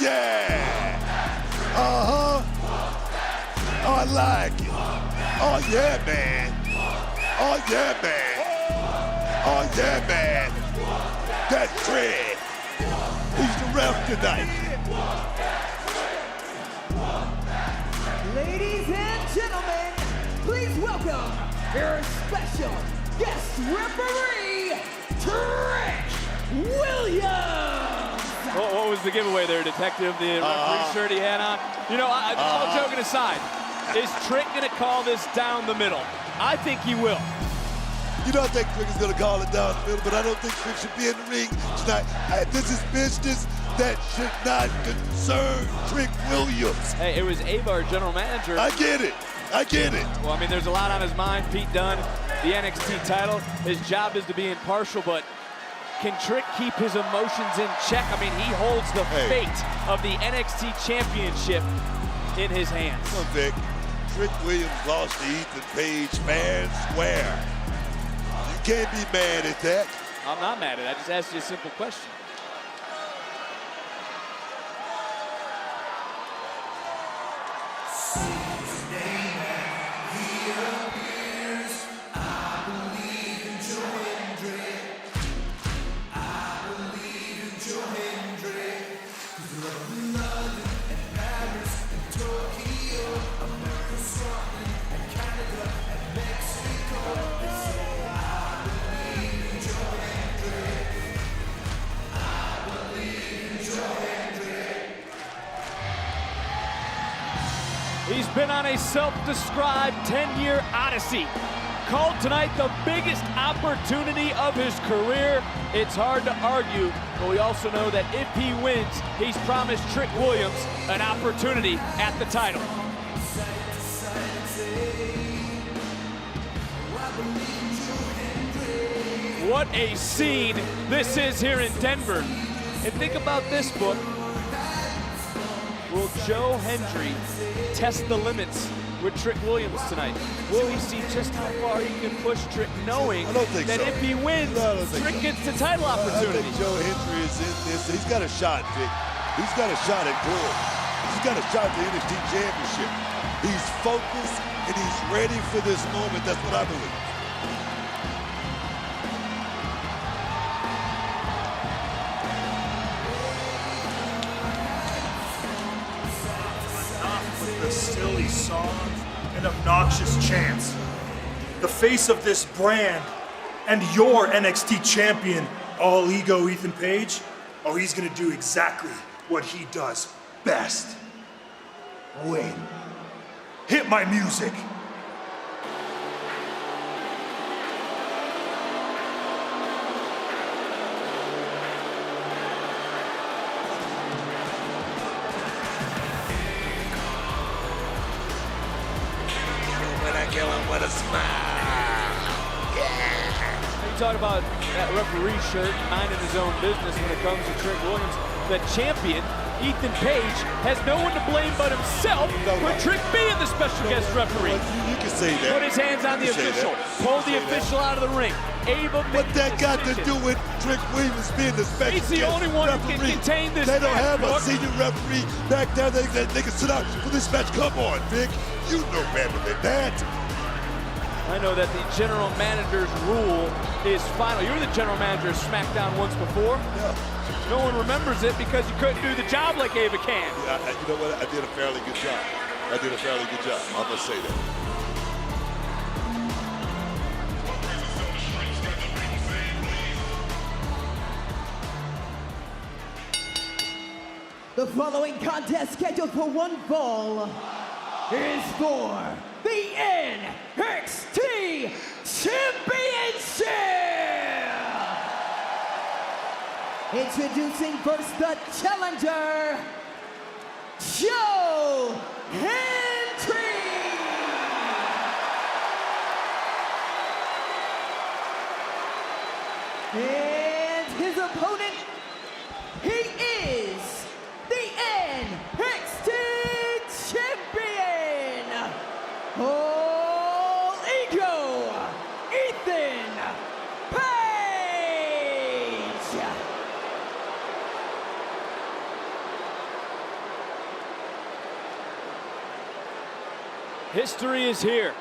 Yeah. Uh-huh. Oh, I like it. Oh, yeah, man. Oh, yeah, man. Oh, yeah, man. That's Fred. He's the ref tonight. Ladies and gentlemen, please welcome your special guest referee, Trick Williams. What was the giveaway there, Detective? The referee shirt he had on? You know, all joking aside, is Trick going to call this down the middle? I think he will. You don't think Trick is going to call it down the middle, but I don't think Trick should be in the ring tonight. This is business that should not concern Trick Williams. Hey, it was Ava, our general manager. I get it. I get it. Well, I mean, there's a lot on his mind. Pete Dunne, the NXT title. His job is to be impartial, but can Trick keep his emotions in check? I mean, he holds the fate of the NXT Championship in his hands. Come on, Vic. Trick Williams lost to Ethan Page fair and square. You can't be mad at that. I'm not mad at it. I just asked you a simple question. He's been on a self-described 10-year odyssey. Called tonight the biggest opportunity of his career. It's hard to argue, but we also know that if he wins, he's promised Trick Williams an opportunity at the title. What a scene this is here in Denver. And think about this, book. Will Joe Hendry test the limits with Trick Williams tonight? Will he see just how far he can push Trick, knowing that if he wins, Trick gets the title opportunity? I think Joe Hendry is in this. He's got a shot, Vic. He's got a shot at gold. He's got a shot at the NXT Championship. He's focused and he's ready for this moment. That's what I believe. The silly songs and obnoxious chants. The face of this brand and your NXT champion, all ego Ethan Page, oh, he's gonna do exactly what he does best. Win. Hit my music. Kill him with a smile. Yeah. You talk about that referee shirt, minding his own business when it comes to Trick Williams. The champion, Ethan Page, has no one to blame but himself for Trick being the special guest referee. You can say that. Put his hands on the official. Pull the official out of the ring. Ava what that got to do with Trick Williams being the special guest referee? He's the only one who can contain this match. They don't have a book. senior referee back there that they can sit out for this match. Come on, Vic. You know better than that. I know that the general manager's rule is final. You were the general manager of SmackDown once before. Yeah. No one remembers it because you couldn't do the job like Ava can. Yeah, you know what? I did a fairly good job. I did a fairly good job. I'm going to say that. The following contest, scheduled for one fall, is for the NXT Championship! Introducing first the challenger, Joe Hendry! And his opponent, he is the NXT Champion, all ego, Ethan Page. History is here.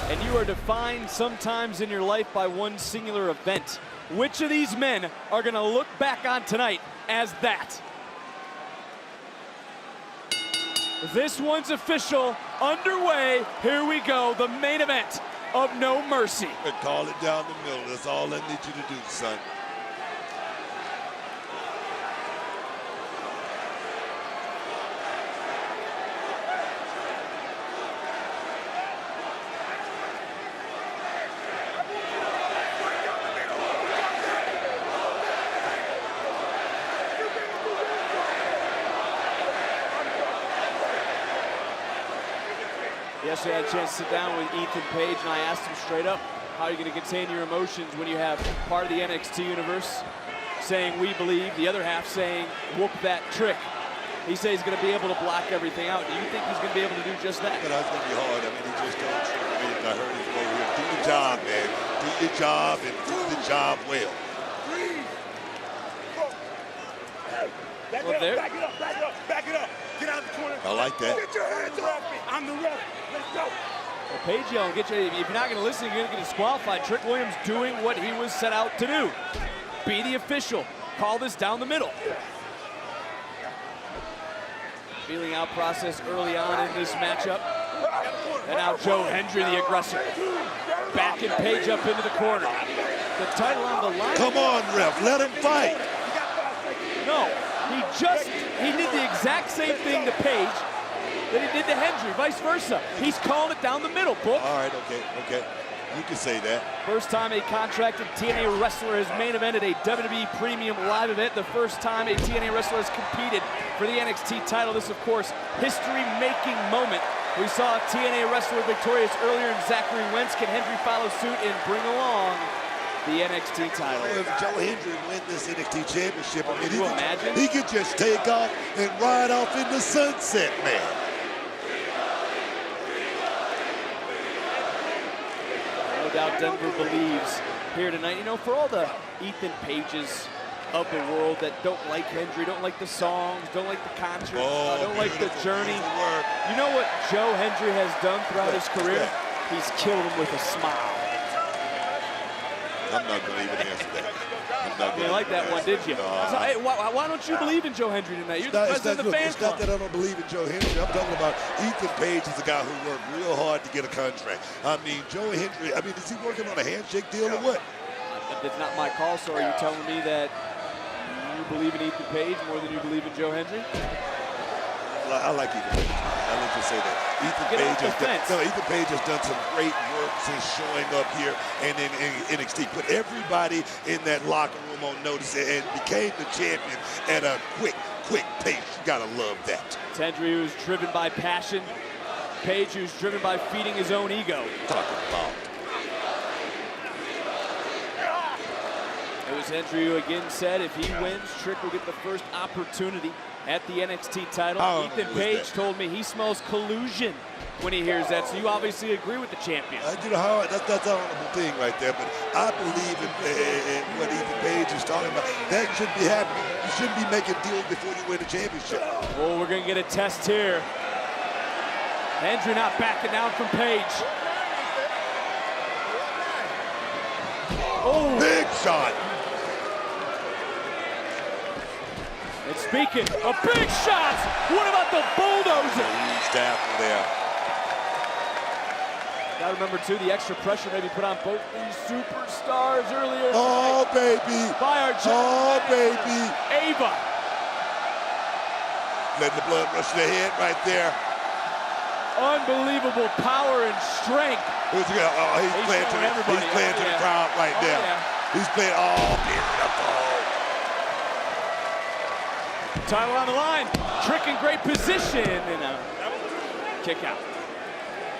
And you are defined sometimes in your life by one singular event. Which of these men are going to look back on tonight as that? This one's official, underway. Here we go, the main event of No Mercy. Call it down the middle. That's all I need you to do, son. Yesterday I had a chance to sit down with Ethan Page and I asked him straight up, how are you going to contain your emotions when you have part of the NXT universe saying we believe, the other half saying whoop that trick. He says he's going to be able to block everything out. Do you think he's going to be able to do just that? But that's going to be hard. I mean, he just don't trick me. I heard him over here. Do the job, man. Do your job and do the job well. Back it up, back it up, back it up. Get out of the corner. I like that. Get your hands off me. I'm the ref. Let's go. Well, Page yelling, if you're not going to listen, you're going to get disqualified. Trick Williams doing what he was set out to do. Be the official. Call this down the middle. Feeling out process early on in this matchup. And now Joe Hendry, the aggressor. Backing Page up into the corner. The title on the line. Come on, ref. Let him fight. No, he did the exact same thing to Page that he did to Hendry, vice versa. He's calling it down the middle, Book. All right, okay. You can say that. First time a contracted TNA wrestler has main evented a WWE Premium Live event. The first time a TNA wrestler has competed for the NXT title. This, of course, history-making moment. We saw a TNA wrestler victorious earlier in Zachary Wentz. Can Hendry follow suit and bring along the NXT title? If Joe Hendry win this NXT championship, I mean, Can you imagine? He could just take off and ride off in the sunset, man. No doubt Denver believes here tonight. You know, for all the Ethan Pages of the world that don't like Hendry, don't like the songs, don't like the concerts, don't like the journey. You know what Joe Hendry has done throughout his career? He's killed him with a smile. I'm not going to even answer that. You didn't like that one, did you? No. So, hey, why don't you believe in Joe Hendry tonight? You're the president of the fans It's not club. that I don't believe in Joe Hendry. I'm talking about Ethan Page is a guy who worked real hard to get a contract. I mean, Joe Hendry, I mean, is he working on a handshake deal or what? It's not my call, so are you telling me that you believe in Ethan Page more than you believe in Joe Hendry? I like Ethan Page. I'll just say that. Ethan Page has done some great work since showing up here and in NXT. Put everybody in that locker room on notice and became the champion at a quick pace. You gotta love that. It's Hendry who's driven by passion. Page who's driven by feeding his own ego. Talking about. It was Hendry who again said if he wins, Trick will get the first opportunity at the NXT title. Ethan Page told me he smells collusion when he hears that, so you obviously agree with the champion. You know, that's an honorable thing right there, but I believe in what Ethan Page is talking about. That shouldn't be happening. You shouldn't be making deals before you win a championship. Well, we're going to get a test here. Hendry not backing down from Page. Oh! Big shot! And speaking of big shots, what about the bulldozer? He's down there. Gotta remember too, the extra pressure maybe put on both these superstars earlier. Oh, baby. By our baby. Ava. Letting the blood rush to the head right there. Unbelievable power and strength. He's playing to the crowd right now. Yeah. He's playing, beautiful. Title on the line. Trick in great position. And a kick out.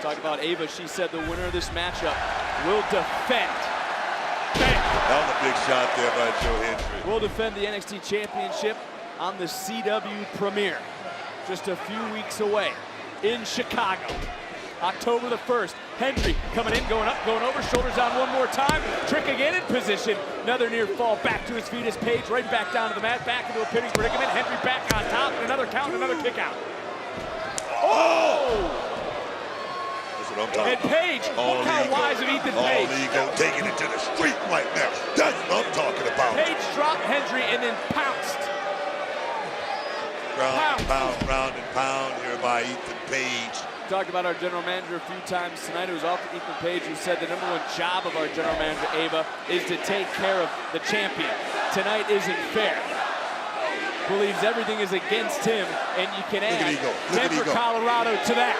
Talk about Ava. She said the winner of this matchup will defend. Bang. That was a big shot there by Joe Hendry. Will defend the NXT Championship on the CW premiere. Just a few weeks away in Chicago. October the 1st. Hendry coming in, going up, going over, shoulders down one more time. Trick again in position. Another near fall, back to his feet as Page right back down to the mat, back into a pinning predicament. Hendry back on top, and another count, another kick out. Oh! That's what I'm talking and Page, about. look how wise of Ethan Page. All ego, taking it to the street right now. That's what I'm talking about. Page dropped Hendry and then pounced. Round and pound here by Ethan Page. Talked about our general manager a few times tonight. It was off to Ethan Page, who said the #1 job of our general manager, Ava, is to take care of the champion. Tonight isn't fair. Believes everything is against him, and you can add Denver, Colorado to that.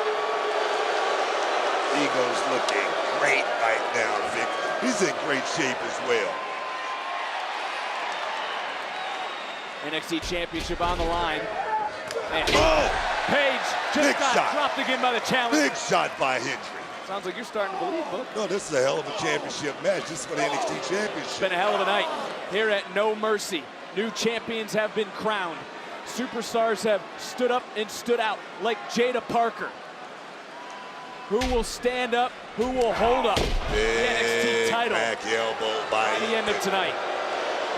Ego's looking great right now, Vic. He's in great shape as well. NXT Championship on the line. And Page just big got shot. dropped again by the challenger. Big shot by Hendry. Sounds like you're starting to believe, Book. No, this is a hell of a championship match. This is for the NXT Championship. It's been a hell of a night here at No Mercy. New champions have been crowned. Superstars have stood up and stood out, like Jada Parker. Who will stand up? Who will hold up the NXT title back elbow by the end of tonight?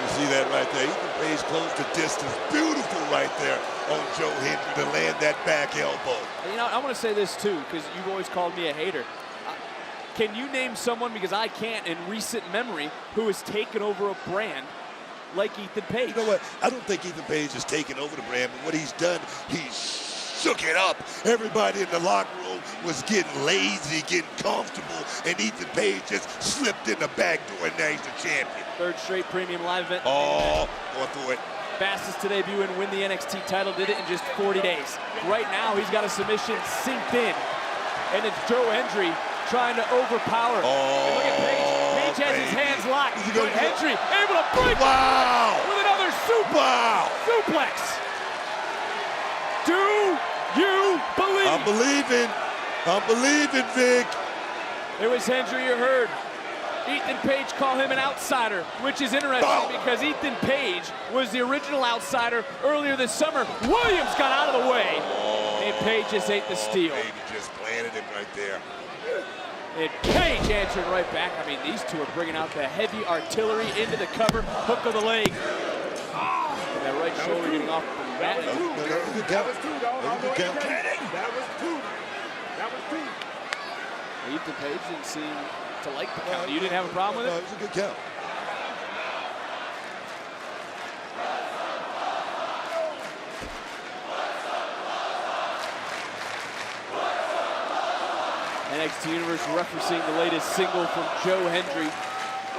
You see that right there? Ethan Page closed the distance. Beautiful right there on Joe Hendry to land that back elbow. You know, I want to say this too, because you've always called me a hater. Can you name someone, because I can't in recent memory, who has taken over a brand like Ethan Page? You know what? I don't think Ethan Page has taken over the brand, but what he's done, he's shook it up. Everybody in the locker room was getting lazy, getting comfortable, and Ethan Page just slipped in the back door, and now he's the champion. Third straight premium live event. Oh, going for it. Fastest to debut and win the NXT title, did it in just 40 days. Right now, he's got a submission synced in, and it's Joe Hendry trying to overpower. And look at Page. Page has his hands locked. But Hendry able to break with another suplex. Do you believe? I'm believing. I'm believing, Vic. It was Hendry you heard. Ethan Page call him an outsider, which is interesting because Ethan Page was the original outsider earlier this summer. Williams got out of the way, and Page just ate the steal. Baby just planted him right there. And Page answered right back. I mean, these two are bringing out the heavy artillery into the cover, hook of the leg. And that right shoulder getting off the mat. That was a good count. That was two. Ethan Page didn't seem to like the count. You didn't have a problem with it? No, it was a good count. NXT Universe referencing the latest single from Joe Hendry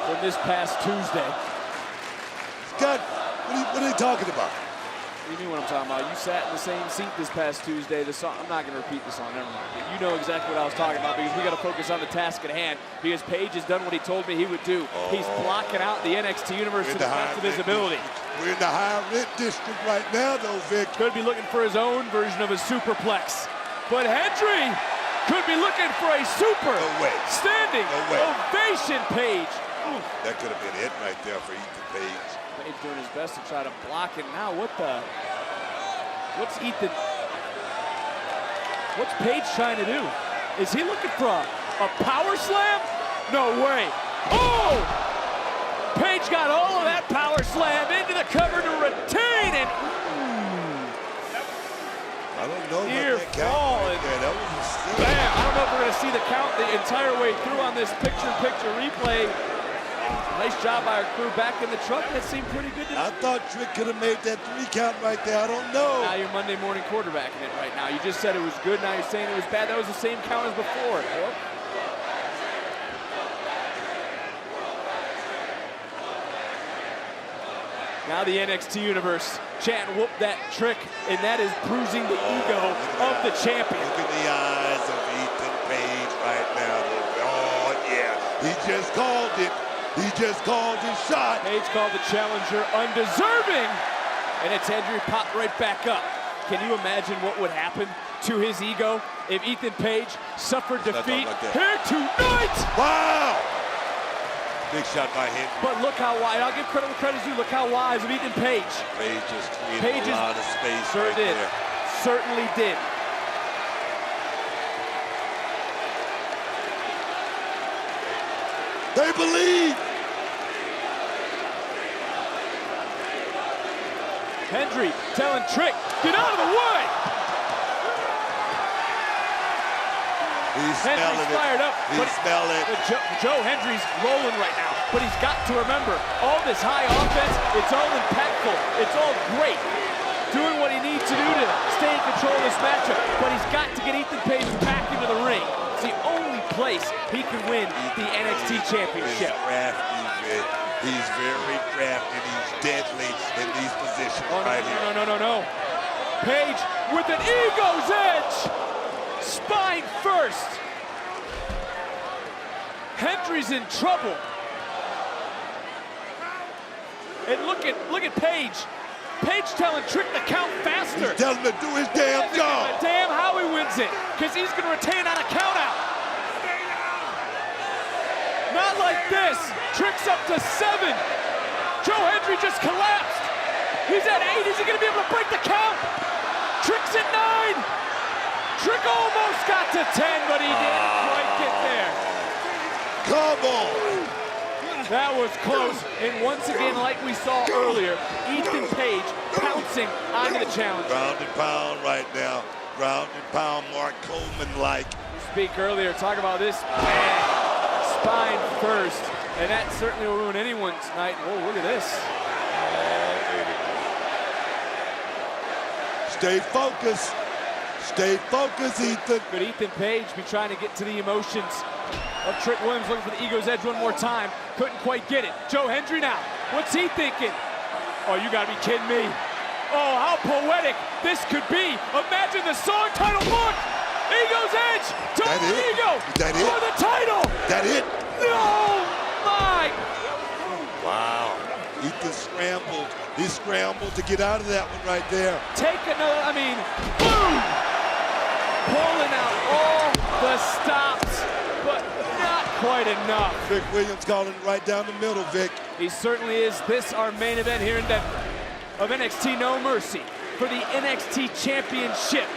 from this past Tuesday. Scott, what are they talking about? You knew what I'm talking about. You sat in the same seat this past Tuesday. The song, I'm not going to repeat the song, never mind. But you know exactly what I was talking about because we got to focus on the task at hand because Page has done what he told me he would do. He's blocking out the NXT Universe to the best of his ability. We're in the high rent district right now, though, Vic. Could be looking for his own version of a superplex. But Hendry could be looking for a super standing ovation, Page. Oof. That could have been it right there for Ethan Page. Page doing his best to try to block it. Now what's Ethan? What's Page trying to do? Is he looking for a power slam? No way. Oh! Page got all of that power slam into the cover to retain it. I don't know Near about that count right there. That was a steal. Bam! I don't know if we're going to see the count the entire way through on this picture-in-picture replay. Nice job by our crew back in the truck. That seemed pretty good to me. I thought Trick could have made that 3 count right there. I don't know. Now you're Monday morning quarterbacking it right now. You just said it was good. Now you're saying it was bad. That was the same count as before. Now the NXT Universe chanting whoop that Trick, and that is bruising the ego of the champion. Look in the eyes of Ethan Page right now. Oh, yeah. He just called it. He just called his shot. Page called the challenger undeserving, and it's Hendry popped right back up. Can you imagine what would happen to his ego if Ethan Page suffered defeat here tonight? Wow! Big shot by him. But look how wide. I'll give credit where credit's due. Look how wise of Ethan Page. Page just created a lot of space right there. Certainly did. They believe. Hendry telling Trick, get out of the way! He's smelling it. Fired up. He's smelling it. Joe Hendry's rolling right now, but he's got to remember, all this high offense, it's all impactful. It's all great. Doing what he needs to do to stay in control of this matchup, but he's got to get Ethan Page back into the ring. It's the only place he can win the NXT Championship. He's very crafty. He's deadly in these positions here. No. Page with an ego's edge. Spine first. Hendry's in trouble. And look at Page. Page telling Trick to count faster. He's telling him to do his damn job. Damn how he wins it, because he's going to retain on a count out. Not like this. Trick's up to 7. Joe Hendry just collapsed. He's at 8. Is he going to be able to break the count? Trick's at 9. Trick almost got to 10, but he didn't quite get there. Come on. That was close. And once again, like we saw earlier, Ethan Page pouncing onto the challenge. Ground and pound right now. Ground and pound, Mark Coleman-like. Speak earlier, talk about this. Man. Spine first, and that certainly will ruin anyone's night. Oh, look at this. Stay focused. Stay focused, Ethan. Could Ethan Page be trying to get to the emotions of Trick Williams, looking for the ego's edge one more time? Couldn't quite get it. Joe Hendry now. What's he thinking? Oh, you gotta be kidding me. Oh, how poetic this could be. Imagine the song title book. Ego's edge. Total ego. That it? For the title. That it? No, my. Wow. Ethan scrambled. He scrambled to get out of that one right there. Take another, boom! Pulling out all the stops, but not quite enough. Vic Williams calling it right down the middle, Vic. He certainly is. This our main event here in Denver of NXT No Mercy for the NXT Championship.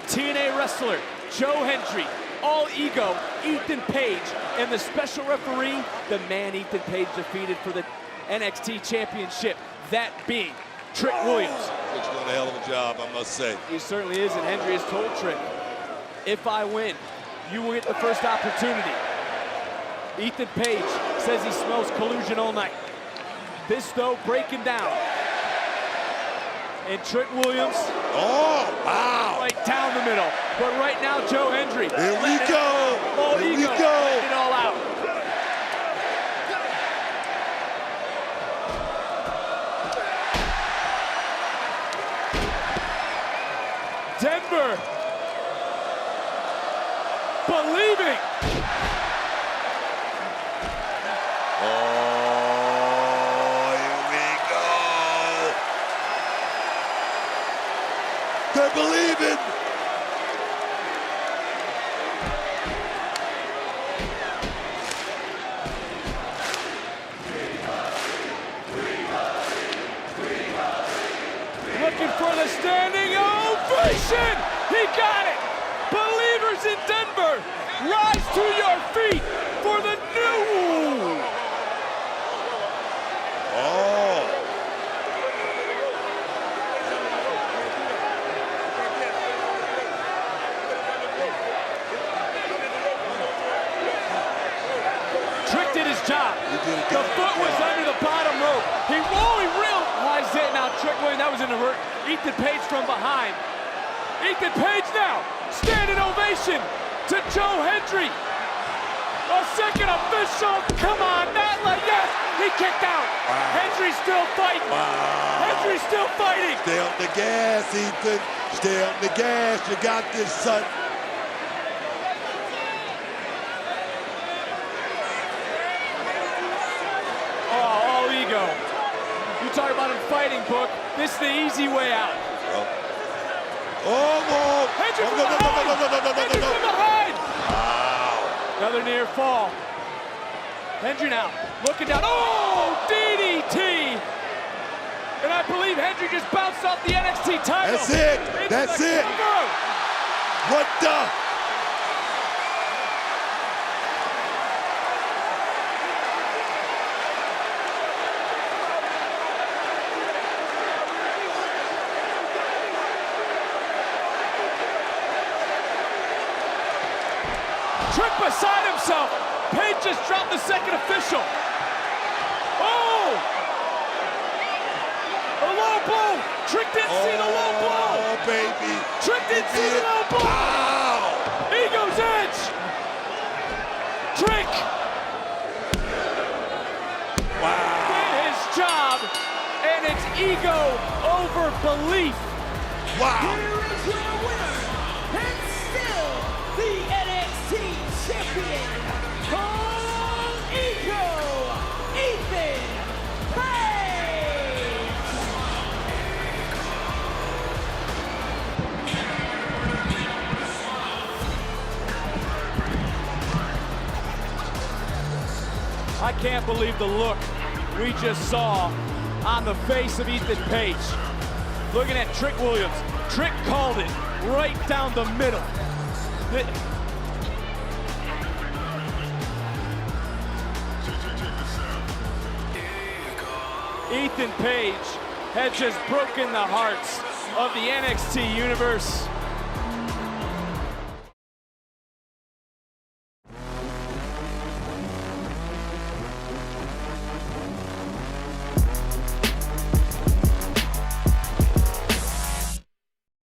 TNA wrestler Joe Hendry, all ego Ethan Page, and the special referee, the man Ethan Page defeated for the NXT Championship, that being Trick Williams. Trick's doing a hell of a job, I must say. He certainly is, and Hendry has told Trick, if I win, you will get the first opportunity. Ethan Page says he smells collusion all night. This, though, breaking down. And Trick Williams, right down the middle. But right now, Joe Hendry. Here we go. All Here ego, we go. letting it all out. Denver believing. They're believing. Looking for the standing ovation. He got it. Believers in Denver, rise to your feet for the new. Trick did his job. The foot was under the bottom rope. He realized it. Now Trick Williams, that was in the hurt. Ethan Page from behind. Ethan Page now, standing ovation to Joe Hendry. A second official, come on, not like yes, he kicked out. Wow. Hendry's still fighting. Wow. Hendry's still fighting. Stay on the gas, Ethan. Stay on the gas. You got this, son. Oh, all ego. You talk about him fighting, Book. This is the easy way out. Hendry from behind. Hendry from behind. Wow. Another near fall. Hendry now looking down. Oh, DDT. And I believe Hendry just bounced off the NXT title. That's it. That's it. What the? Trick beside himself. Page just dropped the second official. Oh! A low blow. Trick didn't see the low blow. Oh, baby. Trick didn't see the low blow. Wow. Ego's edge. Trick. Wow. Did his job, and it's ego over belief. Wow. Here is your winner, and still the NXT Champion, All Ego, Ethan Page! I can't believe the look we just saw on the face of Ethan Page. Looking at Trick Williams. Trick called it right down the middle. Ethan Page has just broken the hearts of the NXT universe.